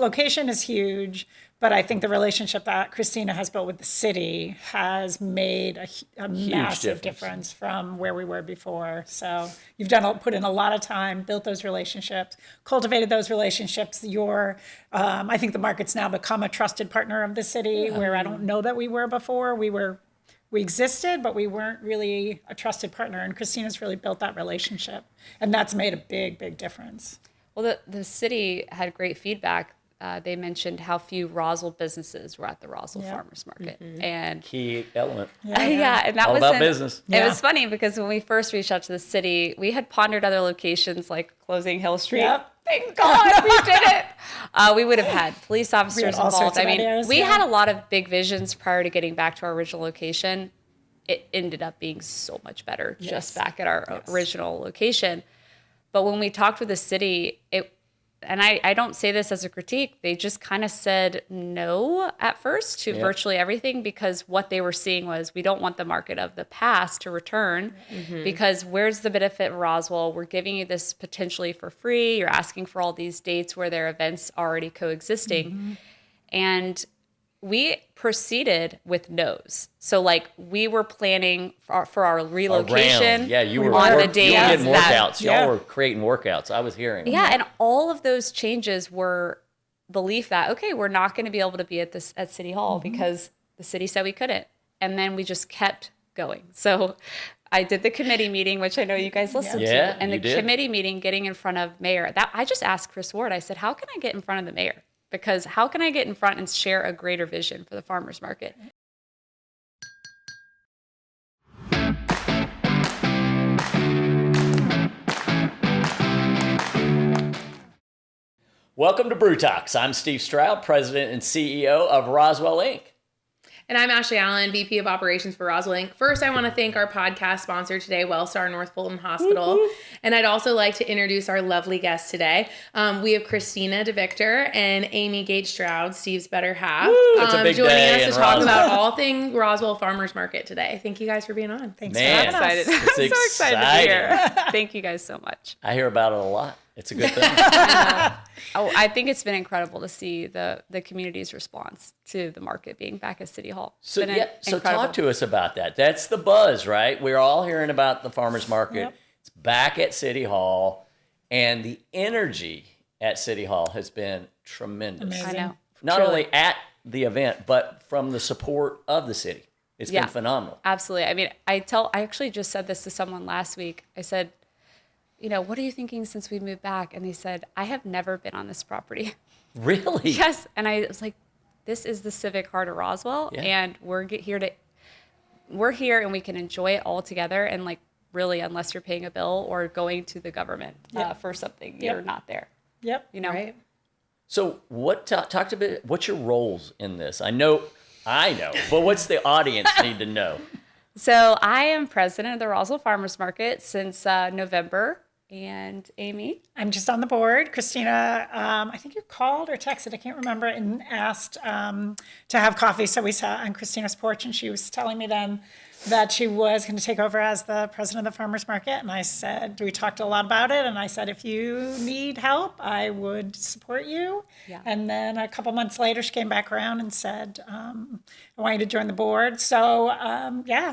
location is huge, but I think the relationship that Christina has built with the city has made a massive difference from where we were before. So you've put in a lot of time, built those relationships, cultivated those relationships. I think the market's now become a trusted partner of the city, where I don't know that we were before. We existed, but we weren't really a trusted partner. And Christina's really built that relationship, and that's made a big, big difference. Well, the city had great feedback. They mentioned how few Roswell businesses were at the Roswell Farmers Market. And key element. and that all was about business. It was funny because when we first reached out to the city, we had pondered other locations like closing Hill Street. Yep. Thank God we did it. We would have had police officers involved. I mean, ideas, we had a lot of big visions prior to getting back to our original location. It ended up being so much better just back at our original location. But when we talked with the city, and I don't say this as a critique, they just kind of said no at first to virtually everything, because what they were seeing was, we don't want the market of the past to return, because where's the benefit of Roswell? We're giving you this potentially for free. You're asking for all these dates where there are events already coexisting. And we proceeded with no's. So like, we were planning for our relocation. Yeah, you were on the days you were getting that- workouts. Y'all were creating workouts. I was hearing. Yeah, and all of those changes were belief that, okay, we're not going to be able to be at City Hall because the city said we couldn't. And then we just kept going. So I did the committee meeting, which I know you guys listened to. And the committee meeting, getting in front of mayor, that I just asked Chris Ward, I said, how can I get in front of the mayor? Because how can I get in front and share a greater vision for the farmers market? Welcome to Brew Talks. I'm Steve Stroud, President and CEO of Roswell Inc. And I'm Ashley Allen, VP of Operations for Roswell Inc. First, I want to thank our podcast sponsor today, Wellstar North Fulton Hospital. And I'd also like to introduce our lovely guests today. We have Christina DeVictor and Amy Gates-Stroud, Steve's better half, it's a big joining day us to talk about all things Roswell Farmers Market today. Thank you guys for being on. Thanks for having us. It's I'm so excited to be here. Thank you guys so much. I hear about it a lot. It's a good thing. I think it's been incredible to see the community's response to the market being back at City Hall. So talk to us about that. That's the buzz, right? We're all hearing about the farmers market. It's back at City Hall, and the energy at City Hall has been tremendous. Amazing. I know. Not only at the event, but from the support of the city. It's been phenomenal. Absolutely. I mean, I actually just said this to someone last week. I said, what are you thinking since we moved back? And they said, I have never been on this property. Really? Yes. And I was like, this is the civic heart of Roswell. And we're here and we can enjoy it all together. And like, really, unless you're paying a bill or going to the government for something, you're not there. Right. So talk to me, what's your roles in this? I know, but what's the audience need to know? So I am president of the Roswell Farmers Market since November. And Amy? I'm just on the board. Christina, I think you called or texted, I can't remember, and asked to have coffee. So we sat on Christina's porch, and she was telling me then that she was going to take over as the president of the farmers market. And I said, we talked a lot about it. And I said, if you need help, I would support you. And then a couple months later, she came back around and said, I want you to join the board. So,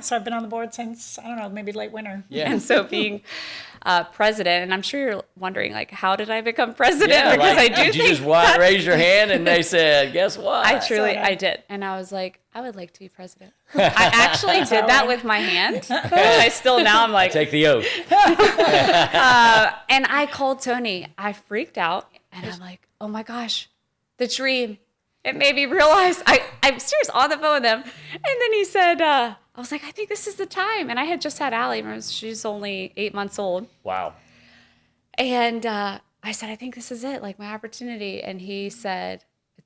so I've been on the board since, I don't know, maybe late winter. And so being president, and I'm sure you're wondering, like, how did I become president? Yeah, because like, I do did you think just raise your hand and they said, guess what? I did. And I was like, I would like to be president. I actually did that with my hand, which I still now I'm like. Take the oath. And I called Tony. I freaked out and I'm like, oh my gosh, the dream. It made me realize I'm serious on the phone with him. And then he said, I was like, I think this is the time. And I had just had Allie. She's only 8 months old. Wow. And I said, I think this is it, like my opportunity. And he said,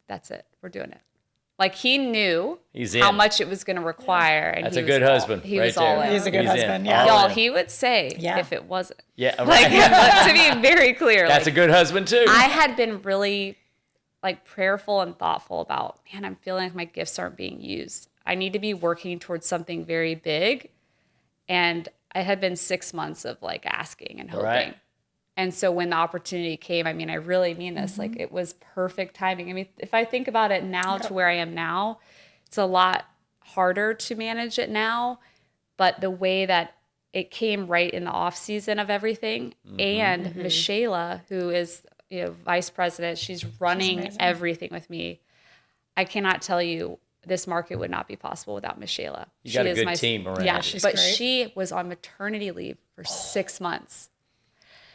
that's it. We're doing it. Like he knew how much it was going to require. And that's a good husband. He was all in. He's a good husband. Y'all, he would say if it wasn't. Yeah. Like, to be very clear. That's a good husband too. I had been really like prayerful and thoughtful about, man, I'm feeling like my gifts aren't being used. I need to be working towards something very big. And it had been 6 months of like asking and hoping. Right. And so when the opportunity came, I mean, I really mean this, like it was perfect timing. I mean, if I think about it now to where I am now, it's a lot harder to manage it now, but the way that it came right in the off season of everything. And Michaela, who is, vice president, she's running everything with me. I cannot tell you, this market would not be possible without Michaela. You got a good team around. Yeah, she's but great. she was on maternity leave for 6 months.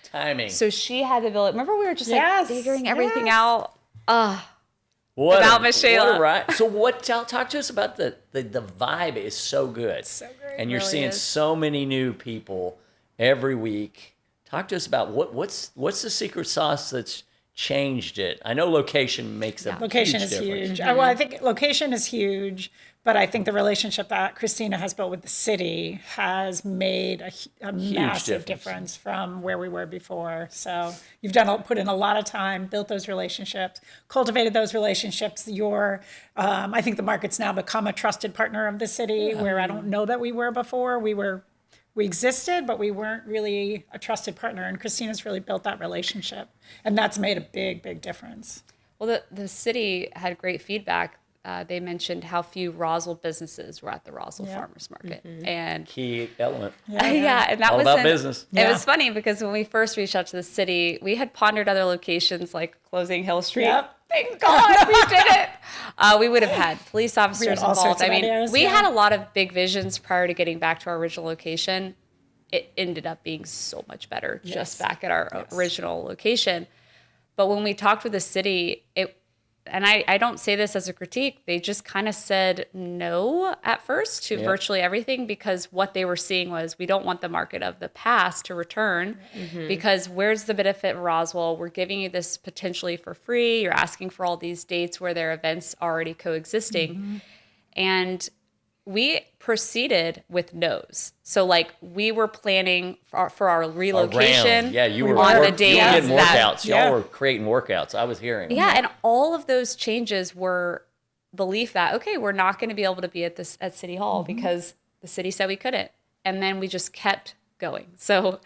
Timing. So she had to build it. Remember we were just Yes, figuring everything yes. out? About Michaela. So talk to us about the vibe is so good. So great. And you're Really seeing is. so many new people every week. Talk to us about what's the secret sauce that's changed it. I know location makes a Location huge is difference. huge. Well, I think location is huge, but I think the relationship that Christina has built with the city has made a massive difference from where we were before. So you've put in a lot of time, built those relationships, cultivated those relationships. I think the market's now become a trusted partner of the city, where I don't know that we were before. We existed, but we weren't really a trusted partner. And Christina's really built that relationship. And that's made a big, big difference. Well, the city had great feedback. They mentioned how few Roswell businesses were at the Roswell Farmers Market. And Key element. and that All was about business. It was funny because when we first reached out to the city, we had pondered other locations like closing Hill Street. Yep. Thank God we did it. We would have had police officers all involved. sorts of I mean, ideas, we had a lot of big visions prior to getting back to our original location. It ended up being so much better just back at our original location. But when we talked with the city, and I don't say this as a critique, they just kind of said no at first to virtually everything, because what they were seeing was, we don't want the market of the past to return, because where's the benefit in Roswell? We're giving you this potentially for free. You're asking for all these dates where there are events already coexisting. And we proceeded with no's. So like we were planning for our relocation. Yeah, you were on the you days were getting that- workouts. Y'all were creating workouts. I was hearing. Yeah, and all of those changes were belief that, okay, we're not going to be able to be at City Hall because the city said we couldn't. And then we just kept going. So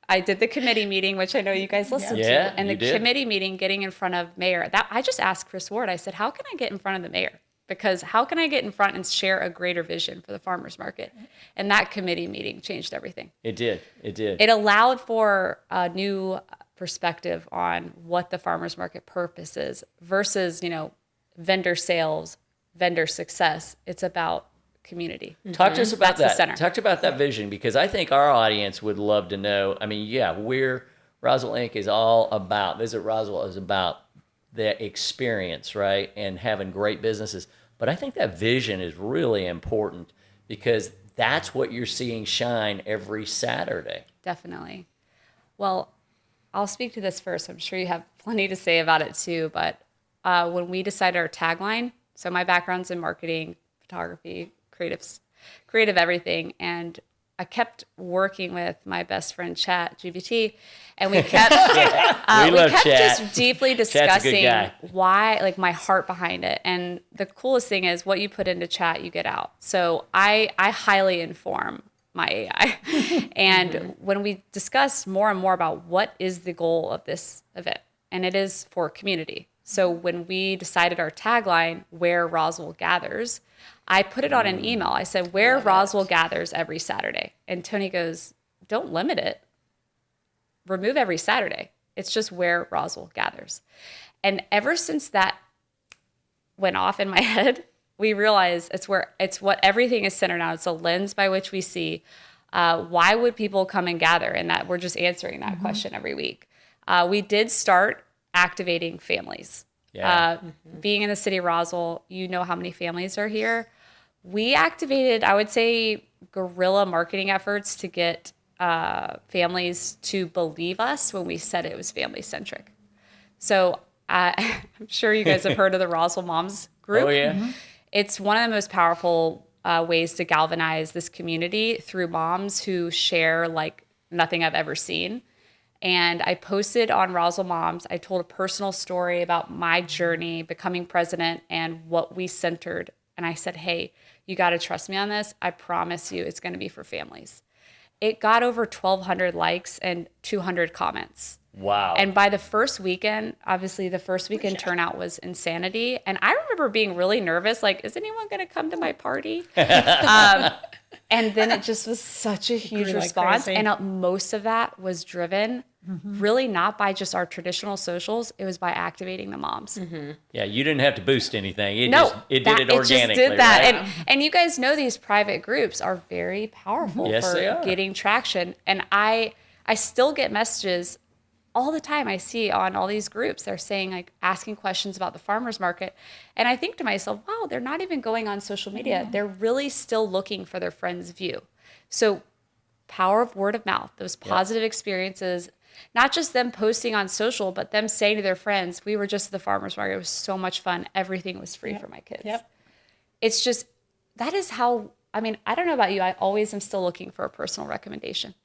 I did the committee meeting, which I know you guys listened to. And the committee meeting, getting in front of mayor, that I just asked Chris Ward, I said, how can I get in front of the mayor? Because how can I get in front and share a greater vision for the farmers market? And that committee meeting changed everything. It did. It allowed for a new perspective on what the farmers market purpose is versus, vendor sales, vendor success. It's about community. Talk to us about That's the that. center. Talk about that vision, because I think our audience would love to know. I mean, Roswell Inc. is all about, Visit Roswell is about the experience, right? And having great businesses. But I think that vision is really important, because that's what you're seeing shine every Saturday. Definitely. Well, I'll speak to this first. I'm sure you have plenty to say about it too. But when we decided our tagline, so my background's in marketing, photography, creative everything. And I kept working with my best friend, ChatGPT, and we kept, just deeply discussing why, like my heart behind it. And the coolest thing is, what you put into chat, you get out. So I highly inform my AI. And when we discussed more and more about what is the goal of this event, and it is for community. So when we decided our tagline, where Roswell gathers, I put it on an email. I said, where Roswell gathers every Saturday. And Tony goes, don't limit it. Remove every Saturday. It's just where Roswell gathers. And ever since that went off in my head, we realized it's what everything is centered on. It's a lens by which we see why would people come and gather, and that we're just answering that question every week. We did start activating families. Being in the city of Roswell, you know how many families are here. We activated, I would say, guerrilla marketing efforts to get families to believe us when we said it was family centric. So I'm sure you guys have heard of the Roswell Moms group. Oh, yeah. It's one of the most powerful ways to galvanize this community through moms who share like nothing I've ever seen. And I posted on Roswell Moms. I told a personal story about my journey becoming president and what we centered. And I said, hey, you got to trust me on this. I promise you it's going to be for families. it got over 1,200 likes and 200 comments. Wow. And by the first weekend, obviously the first weekend turnout was insanity. And I remember being really nervous, like, is anyone going to come to my party? And then it just was such a huge response. Crazy. And most of that was driven really not by just our traditional socials. It was by activating the moms. Yeah, you didn't have to boost anything. It did it It organically. just did that. Right? And you guys know these private groups are very powerful Yes, for they are. getting traction. And I still get messages all the time. I see on all these groups, they're saying, like, asking questions about the farmers market. And I think to myself, wow, they're not even going on social media. They're really still looking for their friend's view. So power of word of mouth, those positive experiences, not just them posting on social, but them saying to their friends, we were just at the farmers market. It was so much fun. Everything was free for my kids. It's just, that is how, I mean, I don't know about you. I always am still looking for a personal recommendation.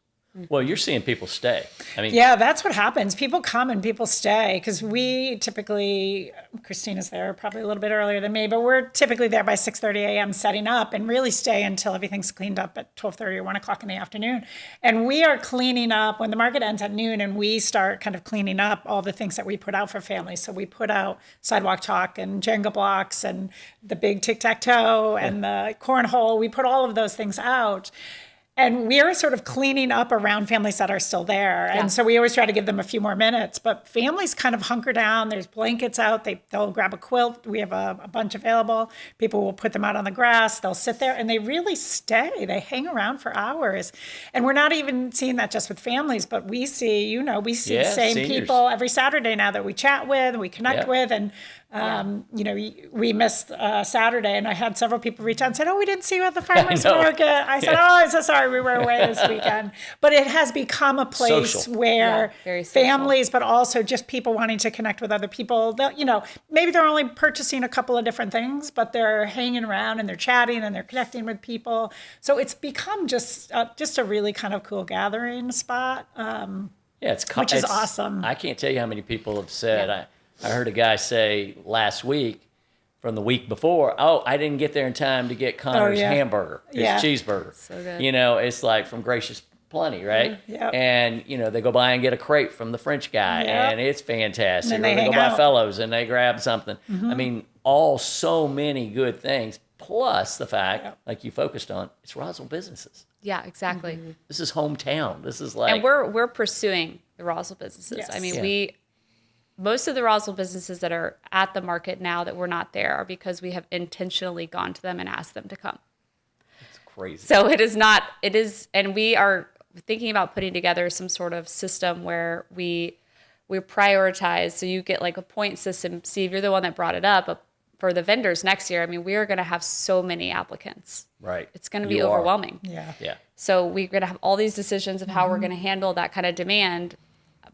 Well, you're seeing people stay. I mean, Yeah, that's what happens. People come and people stay because we typically, Christina's there probably a little bit earlier than me, but we're typically there by 6:30 a.m. setting up and really stay until everything's cleaned up at 12:30 or 1 o'clock in the afternoon. And we are cleaning up when the market ends at noon, and we start kind of cleaning up all the things that we put out for families. So we put out sidewalk chalk and Jenga blocks and the big tic-tac-toe and the cornhole. We put all of those things out. And we are sort of cleaning up around families that are still there. And so we always try to give them a few more minutes. But families kind of hunker down. There's blankets out. They'll grab a quilt. We have a bunch available. People will put them out on the grass. They'll sit there and they really stay. They hang around for hours. And we're not even seeing that just with families, but we see, the same seniors. people every Saturday now that we chat with and we connect with. And we missed Saturday, and I had several people reach out and said, "Oh, we didn't see you at the farmers market." I said, "Oh, I'm so sorry, we were away this weekend." But it has become a place Social. where very social. families, but also just people wanting to connect with other people. Maybe they're only purchasing a couple of different things, but they're hanging around and they're chatting and they're connecting with people. So it's become just a really kind of cool gathering spot. Which is awesome. I can't tell you how many people have said, I heard a guy say last week from the week before, "Oh, I didn't get there in time to get Connor's hamburger, his cheeseburger." So good. It's like from Gracious Plenty, right? Yep. And, they go by and get a crepe from the French guy, and it's fantastic. And Or then they they go hang by out. Fellows and they grab something. I mean, so many good things. Plus the fact, like you focused on, it's Roswell businesses. Yeah, exactly. This is hometown. This is like... And we're pursuing the Roswell businesses. Yes. I mean, most of the Roswell businesses that are at the market now that we're not there are because we have intentionally gone to them and asked them to come. It's crazy. So and we are thinking about putting together some sort of system where we prioritize. So you get like a point system. Steve, you're the one that brought it up. But for the vendors next year, I mean, we are going to have so many applicants. Right. It's going to be You are. overwhelming. Yeah. Yeah. So we're going to have all these decisions of how we're going to handle that kind of demand.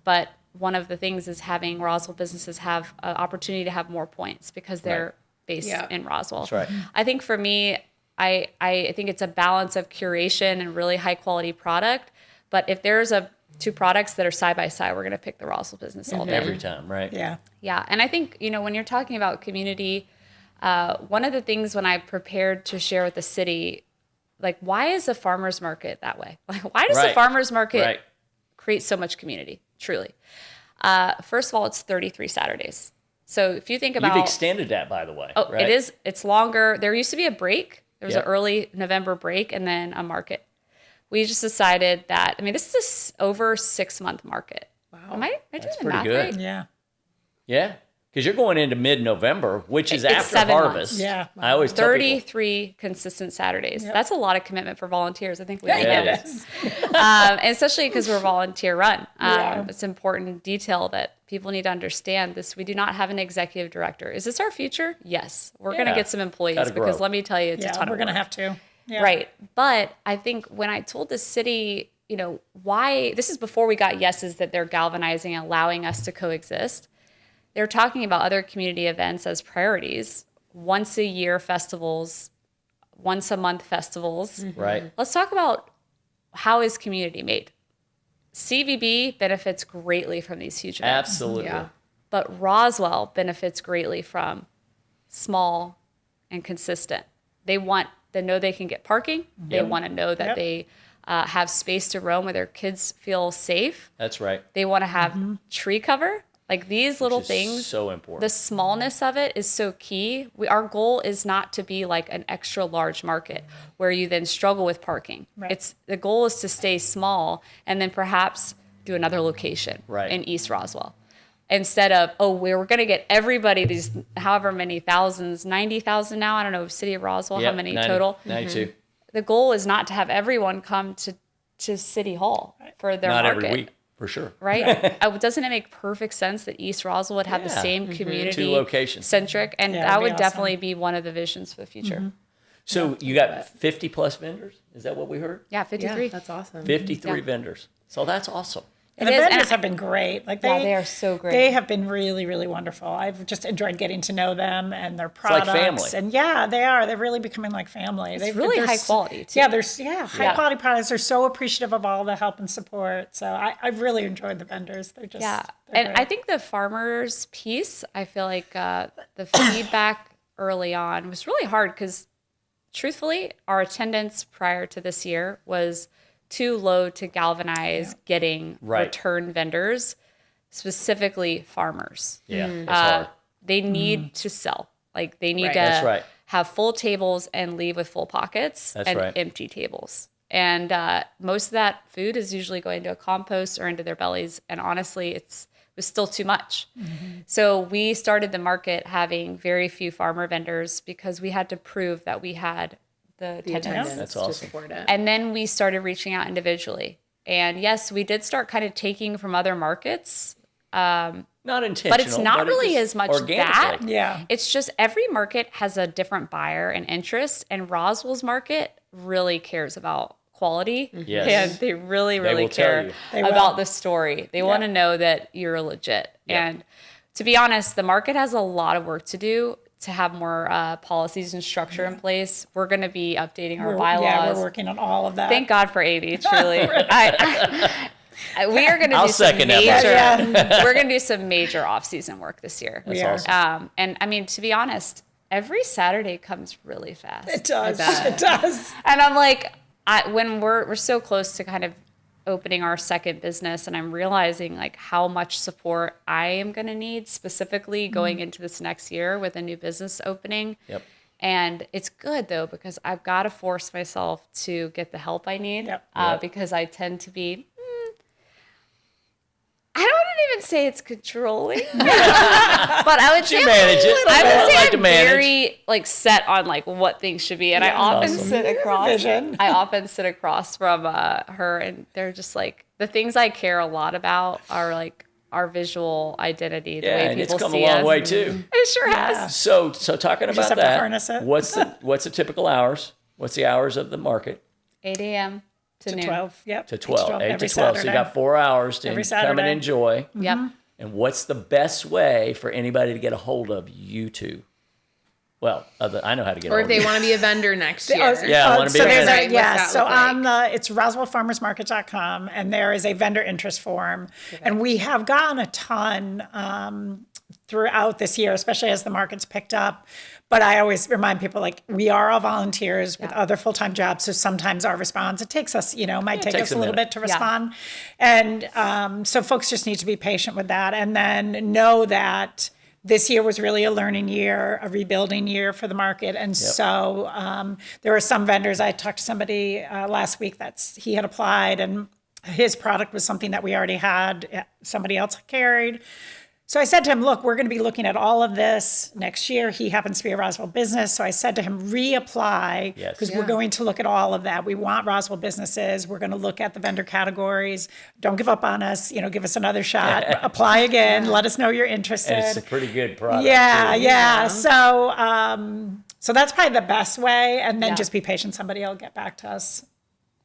But one of the things is having Roswell businesses have an opportunity to have more points because they're based in Roswell. That's right. I think for me, I think it's a balance of curation and really high quality product. But if there's two products that are side by side, we're going to pick the Roswell business all day. Every time, right? Yeah. Yeah. And I think, when you're talking about community, one of the things when I prepared to share with the city, like, why is the farmers market that way? Like, why does the farmers market create so much community? Truly. First of all, it's 33 Saturdays. So if you think about... You've extended that, by the way. Oh, right? it is. It's longer. There used to be a break. There was Yep. an early November break and then a market. We just decided that, this is over 6-month market. Wow. Am I doing the pretty math good. right? Yeah. Yeah. Because you're going into mid-November, which is It's after 7 harvest. months. Yeah. I always tell people... 33 consistent Saturdays. That's a lot of commitment for volunteers. I think we all Yeah, know it this. And especially because we're volunteer run. Yeah. It's important detail that people need to understand this. We do not have an executive director. Is this our future? Yes. We're going to get some employees Gotta because grow. let me tell you, it's a ton we're of going to work. have to. Yeah. Right. But I think when I told the city, why, this is before we got yeses that they're galvanizing and allowing us to coexist. They're talking about other community events as priorities, once a year festivals, once a month festivals. Right. Let's talk about how is community made. CVB benefits greatly from these huge events. Absolutely. Yeah. But Roswell benefits greatly from small and consistent. They want to know they can get parking. They want to know that they have space to roam where their kids feel safe. That's right. They want to have tree cover. Like these little Which is things, so important. the smallness of it is so key. Our goal is not to be like an extra large market where you then struggle with parking. Right. The goal is to stay small and then perhaps do another location in East Roswell. Instead of, we're going to get everybody, these however many thousands, 90,000 now, I don't know, City of Roswell, how many 90, total? 92. The goal is not to have everyone come to City Hall for their Not market. every week, for sure. Right? Doesn't it make perfect sense that East Roswell would have the same community 2 locations. centric? And Yeah, that it'd be would awesome. definitely be one of the visions for the future. So you got 50 plus vendors? Is that what we heard? Yeah, 53. Yeah, that's awesome. 53 vendors. So that's awesome. And the It is, vendors and have been great. Like they are so great. They have been really, really wonderful. I've just enjoyed getting to know them and their like products. family. And yeah, they are. They're really becoming like family. It's really high quality, too. Yeah, high quality products. They're so appreciative of all the help and support. So I've really enjoyed the vendors. They're just Yeah. they're And great. I think the farmers piece, I feel like the feedback early on was really hard because truthfully, our attendance prior to this year was too low to galvanize getting return vendors, specifically farmers. Yeah, it's hard. They need to sell. Like they need Right. to That's right. have full tables and leave with full pockets That's and right. empty tables. And most of that food is usually going to a compost or into their bellies. And honestly, it was still too much. So we started the market having very few farmer vendors because we had to prove that we had the attendance. That's to awesome. support it. And then we started reaching out individually. And yes, we did start kind of taking from other markets. Not intentional. But it's not it really just as much organically. that. Yeah. It's just every market has a different buyer and interest, and Roswell's market really cares about quality. Yes. And they really, really will tell care you. They will. about the story. They want to know that you're legit. Yeah. And to be honest, the market has a lot of work to do to have more policies and structure in place. We're going to be updating our bylaws. Yeah, we're working on all of that. Thank God for Amy, truly. We are going to I'll do some second that major. We're going to do some major off-season work this year. We are. awesome. And I mean, to be honest, every Saturday comes really fast. It does. bet. It does. And I'm like, when we're so close to kind of opening our second business, and I'm realizing like how much support I am going to need specifically going into this next year with a new business opening. Yep. And it's good though, because I've got to force myself to get the help I need. Yep. Because I tend to be, I don't want to even say it's controlling, but I would say You manage it. I would say like to I'm manage. very like set on like what things should be, and I often awesome. sit across. vision. I often sit across from her, and they're just like the things I care a lot about are like our visual identity, the Yeah, way and it's people come a see long us. way too. It sure has. So talking just about have to that, harness it. what's the typical hours? What's the hours of the market? 8 a.m. to noon. 12. Yep. To 12. 8 every to 12. So you Saturday. got 4 hours to Every come and Saturday. enjoy. Yep. And what's the best way for anybody to get a hold of you two? Well, I know how to get a Or hold if of they you. want to be a vendor next year. Yeah, I wanna be so a there's vendor. a, What's yeah, that so look like? on it's roswellfarmersmarket.com, and there is a vendor interest form. And we have gotten a ton throughout this year, especially as the market's picked up. But I always remind people, like, we are all volunteers with other full-time jobs. So sometimes our response, it takes us, might take takes us a a little minute. bit to respond. And so folks just need to be patient with that. And then know that this year was really a learning year, a rebuilding year for the market. And so there were some vendors. I talked to somebody last week he had applied, and his product was something that we already had, somebody else carried. So I said to him, look, we're going to be looking at all of this next year. He happens to be a Roswell business. So I said to him, reapply, Yes. because we're going to look at all of that. We want Roswell businesses. We're going to look at the vendor categories. Don't give up on us. Give us another shot. Apply again. Let us know you're interested. And it's a pretty good product. Yeah, too. yeah. So, so that's probably the best way. And then Yeah. just be patient. Somebody will get back to us.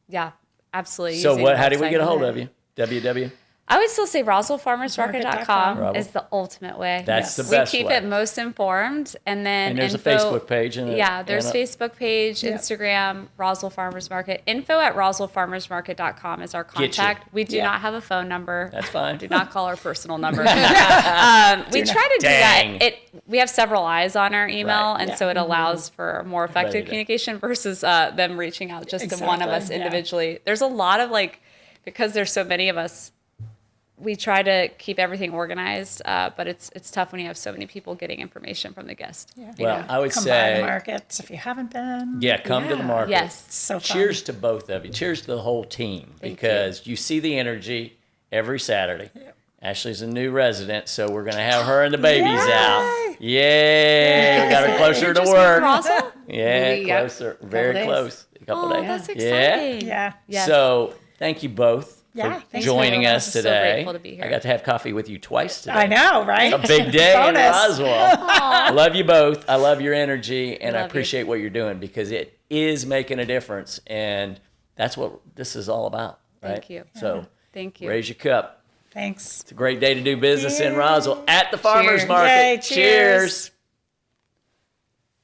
Yeah, absolutely. So using the how do we website. get a hold of you? WW? I would still say RoswellFarmersMarket.com Market.com. is the ultimate way. That's the best We keep way. it most informed, and then And there's info, a Facebook page. And there's Facebook page, Instagram, Roswell Farmers Market. Info at RoswellFarmersMarket.com is our contact. We do not have a phone number. That's fine. Do not call our personal number. We try to do Dang. that. We have several eyes on our email, Right. and so it allows for more effective Better. communication versus them reaching out just to one of us Exactly, yeah. individually. There's a lot of because there's so many of us, we try to keep everything organized, but it's tough when you have so many people getting information from the guest. Yeah. Well, I would Come by say, the market if you haven't been. come to the market. Yes. So fun. Cheers to both of you. Cheers to the whole team because you see the energy every Saturday. Ashley's a new resident, so we're going to have her and the babies out. Yay! We got her closer to work. Roswell? Yeah, Yep. closer. Very days. close. A couple Oh, days. that's Yeah. exciting. Yeah. Yes. So thank you both Yeah, for thanks joining for- us I'm so today. grateful to be here. I got to have coffee with you twice today. I know, right? A big day in Bonus. Roswell. I love you both. I love your energy, and I Love you. appreciate what you're doing because it is making a difference, and that's what this is all about. Right? Thank you. So Thank you. raise your cup. Thanks. It's a great day to do business in Roswell at the Farmers Cheers. Market. Yay, cheers.